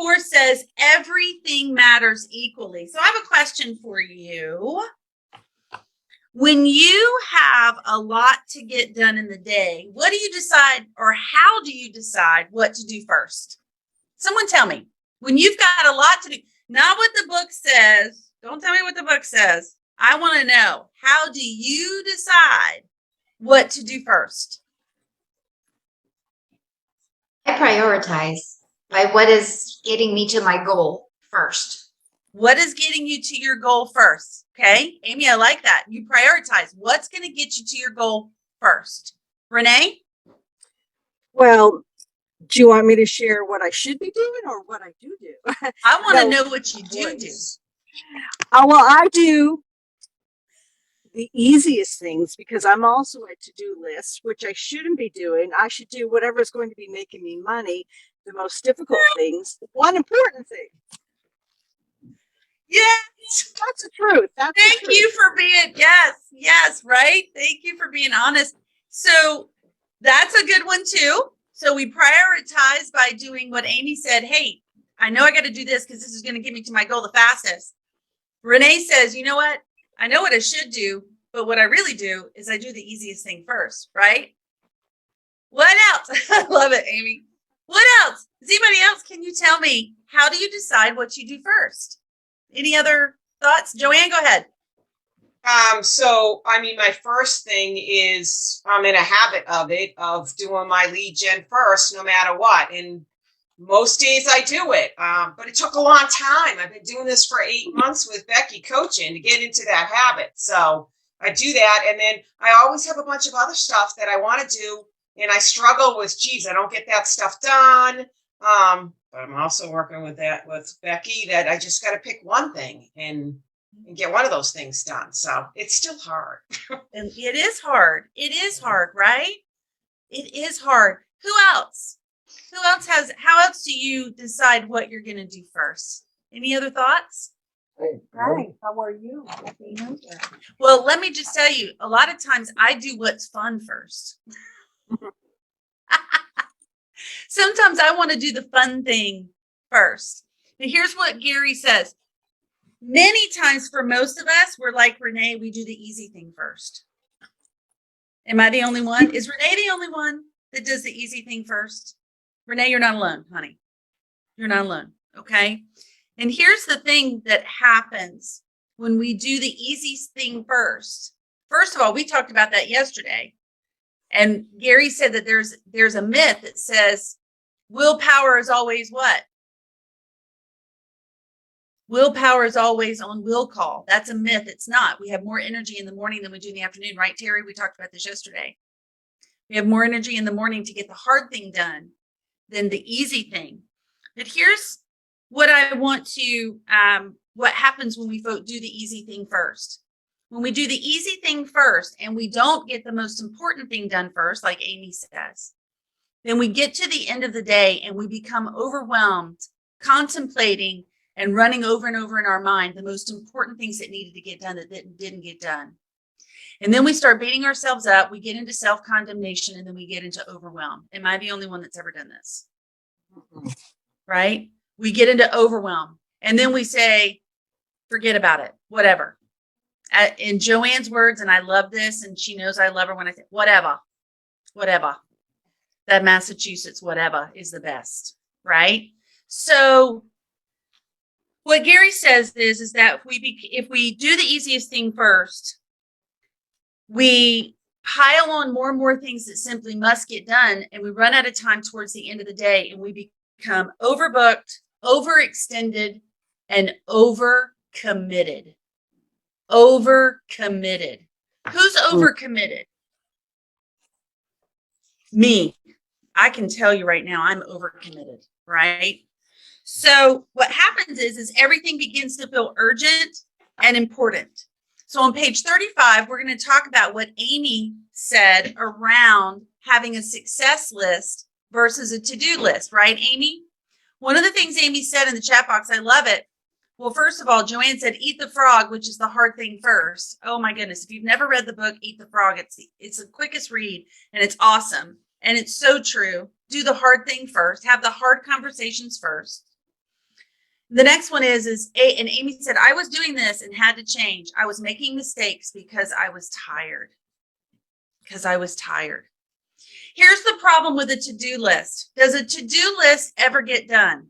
4 says everything matters equally. So I have a question for you. When you have a lot to get done in the day, what do you decide, or how do you decide what to do first? Someone tell me. When you've got a lot to do, not what the book says. Don't tell me what the book says. I want to know, how do you decide what to do first? I prioritize by what is getting me to my goal first. What is getting you to your goal first? Okay, Amy, I like that. You prioritize. What's going to get you to your goal first? Renee? Well, do you want me to share what I should be doing or what I do? I want to know what you do. Well, I do the easiest things because I'm also a to-do list, which I shouldn't be doing. I should do whatever is going to be making me money, the most difficult things, one important thing. Yes, that's the truth. Thank you for being, yes, right? Thank you for being honest. So that's a good one too. So we prioritize by doing what Amy said. Hey, I know I got to do this because this is going to get me to my goal the fastest. Renee says, you know what? I know what I should do, but what I really do is I do the easiest thing first, right? What else? I love it, Amy. What else? Is anybody else? Can you tell me, how do you decide what you do first? Any other thoughts? Joanne, go ahead. So, I mean, my first thing is I'm in a habit of doing my lead gen first, no matter what. And most days I do it, but it took a long time. I've been doing this for 8 months with Becky coaching to get into that habit. So I do that. And then I always have a bunch of other stuff that I want to do. And I struggle with, geez, I don't get that stuff done. But I'm also working with Becky, that I just got to pick one thing and get one of those things done. So it's still hard. And it is hard. It is hard, right? It is hard. Who else? How else do you decide what you're going to do first? Any other thoughts? Hi, how are you? Well, let me just tell you, a lot of times I do what's fun first. Sometimes I want to do the fun thing first. And here's what Gary says. Many times for most of us, we're like Renee, we do the easy thing first. Am I the only one? Is Renee the only one that does the easy thing first? Renee, you're not alone, honey. You're not alone, okay? And here's the thing that happens when we do the easy thing first. First of all, we talked about that yesterday. And Gary said that there's a myth that says willpower is always what? Willpower is always on will call. That's a myth. It's not. We have more energy in the morning than we do in the afternoon, right, Terry? We talked about this yesterday. We have more energy in the morning to get the hard thing done than the easy thing. But here's what I want to, what happens when we do the easy thing first. When we do the easy thing first and we don't get the most important thing done first, like Amy says, then we get to the end of the day and we become overwhelmed, contemplating and running over and over in our mind the most important things that needed to get done that didn't get done. And then we start beating ourselves up. We get into self-condemnation and then we get into overwhelm. Am I the only one that's ever done this? Right? We get into overwhelm and then we say, forget about it, whatever. In Joanne's words, and I love this, and she knows I love her when I say, whatever. That Massachusetts whatever is the best, right? So what Gary says is that if we do the easiest thing first, we pile on more and more things that simply must get done, and we run out of time towards the end of the day, and we become overbooked, overextended, and overcommitted. Overcommitted. Who's overcommitted? Me. I can tell you right now, I'm overcommitted, right? So what happens is everything begins to feel urgent and important. So on page 35, we're going to talk about what Amy said around having a success list versus a to-do list, right, Amy? One of the things Amy said in the chat box, I love it. Well, first of all, Joanne said, eat the frog, which is the hard thing first. Oh my goodness. If you've never read the book, Eat the Frog, it's the quickest read and it's awesome. And it's so true. Do the hard thing first. Have the hard conversations first. The next one is and Amy said, I was doing this and had to change. I was making mistakes because I was tired. Because I was tired. Here's the problem with a to-do list. Does a to-do list ever get done?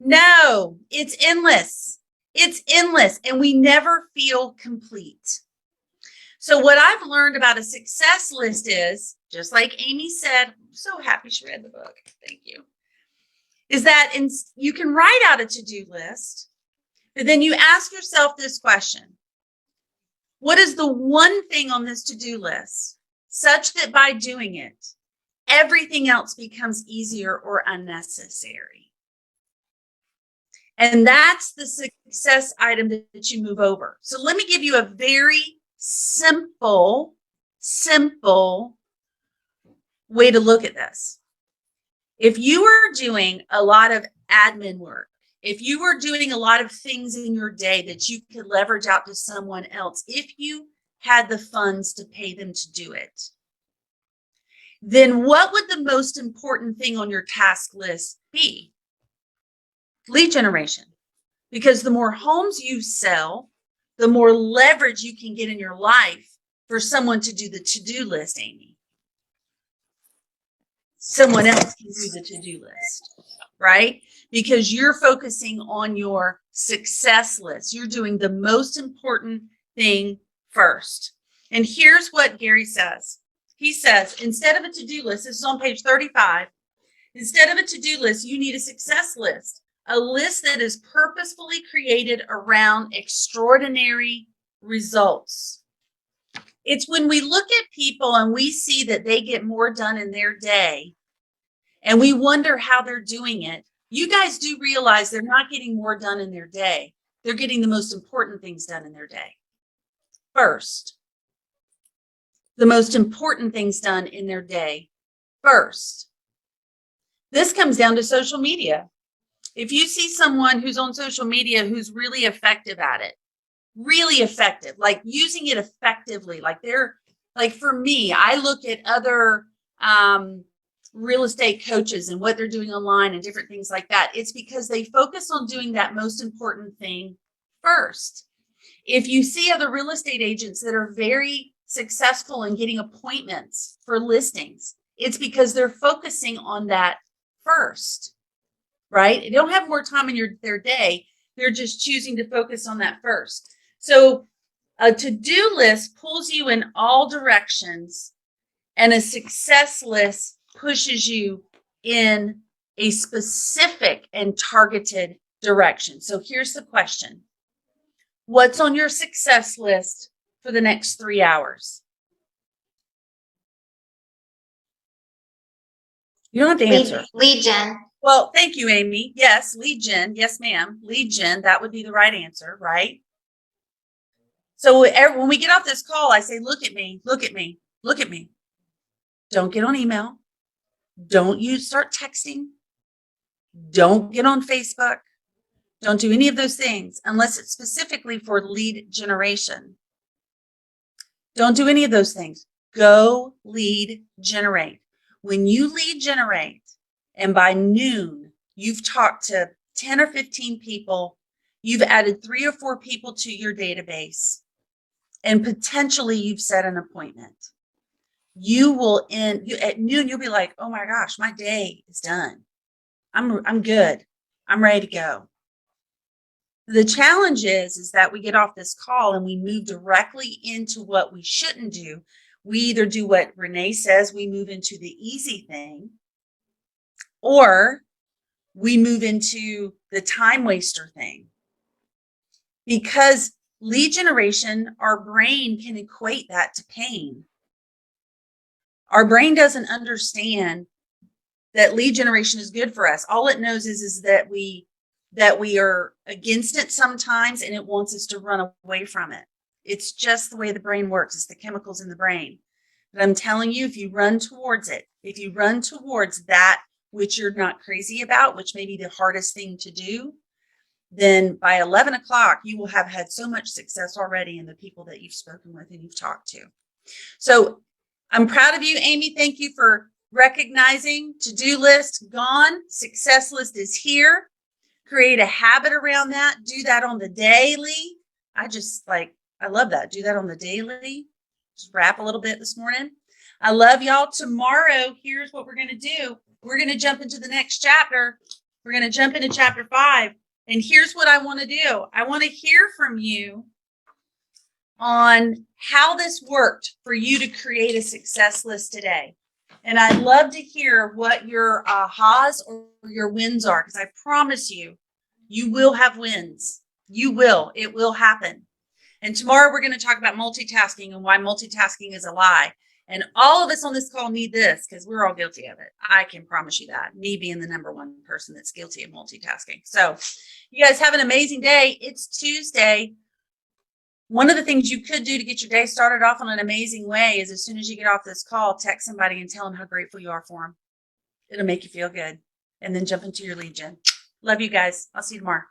No, it's endless. It's endless, and we never feel complete. So what I've learned about a success list is, just like Amy said, I'm so happy she read the book. Thank you. Is that you can write out a to-do list, but then you ask yourself this question. What is the one thing on this to-do list such that by doing it, everything else becomes easier or unnecessary? And that's the success item that you move over. So let me give you a very simple way to look at this. If you are doing a lot of admin work, if you are doing a lot of things in your day that you could leverage out to someone else, if you had the funds to pay them to do it, then what would the most important thing on your task list be? Lead generation. Because the more homes you sell, the more leverage you can get in your life for someone to do the to-do list, Amy. Someone else can do the to-do list, right? Because you're focusing on your success list. You're doing the most important thing first. And here's what Gary says. He says, instead of a to-do list, this is on page 35, instead of a to-do list, you need a success list. A list that is purposefully created around extraordinary results. It's when we look at people and we see that they get more done in their day and we wonder how they're doing it. You guys do realize they're not getting more done in their day. They're getting the most important things done in their day first. The most important things done in their day first. This comes down to social media. If you see someone who's on social media who's really effective at it, really effective, like using it effectively, like for me, I look at other real estate coaches and what they're doing online and different things like that. It's because they focus on doing that most important thing first. If you see other real estate agents that are very successful in getting appointments for listings, it's because they're focusing on that first. Right? They don't have more time in their day. They're just choosing to focus on that first. So a to-do list pulls you in all directions, and a success list pushes you in a specific and targeted direction. So here's the question. What's on your success list for the next 3 hours? You don't have to answer. Lead gen. Well, thank you, Amy. Yes, lead gen. Yes, ma'am. Lead gen. That would be the right answer, right? So when we get off this call, I say, look at me, look at me, look at me. Don't get on email. Don't start texting. Don't get on Facebook. Don't do any of those things unless it's specifically for lead generation. Don't do any of those things. Go lead generate. When you lead generate, and by noon, you've talked to 10 or 15 people, you've added 3 or 4 people to your database, and potentially you've set an appointment. You will at noon, you'll be like, oh my gosh, my day is done. I'm good. I'm ready to go. The challenge is that we get off this call and we move directly into what we shouldn't do. We either do what Renee says, we move into the easy thing, or we move into the time waster thing. Because lead generation, our brain can equate that to pain. Our brain doesn't understand that lead generation is good for us. All it knows is that we are against it sometimes, and it wants us to run away from it. It's just the way the brain works. It's the chemicals in the brain. But I'm telling you, if you run towards it, if you run towards that which you're not crazy about, which may be the hardest thing to do, then by 11 o'clock, you will have had so much success already in the people that you've spoken with and you've talked to. So I'm proud of you, Amy. Thank you for recognizing to-do list gone. Success list is here. create a habit around that, do that on the daily. I love that. Do that on the daily. Just rap a little bit this morning. I love y'all. Tomorrow, here's what we're going to do. We're going to jump into the next chapter. We're going to jump into chapter 5. And here's what I want to do. I want to hear from you on how this worked for you to create a success list today. And I'd love to hear what your ahas or your wins are, because I promise you, you will have wins. You will. It will happen. And tomorrow we're going to talk about multitasking and why multitasking is a lie. And all of us on this call need this because we're all guilty of it. I can promise you that. Me being the number one person that's guilty of multitasking. So you guys have an amazing day. It's Tuesday. One of the things you could do to get your day started off on an amazing way is as soon as you get off this call, text somebody and tell them how grateful you are for them. It'll make you feel good. And then jump into your lead gen. Love you guys. I'll see you tomorrow.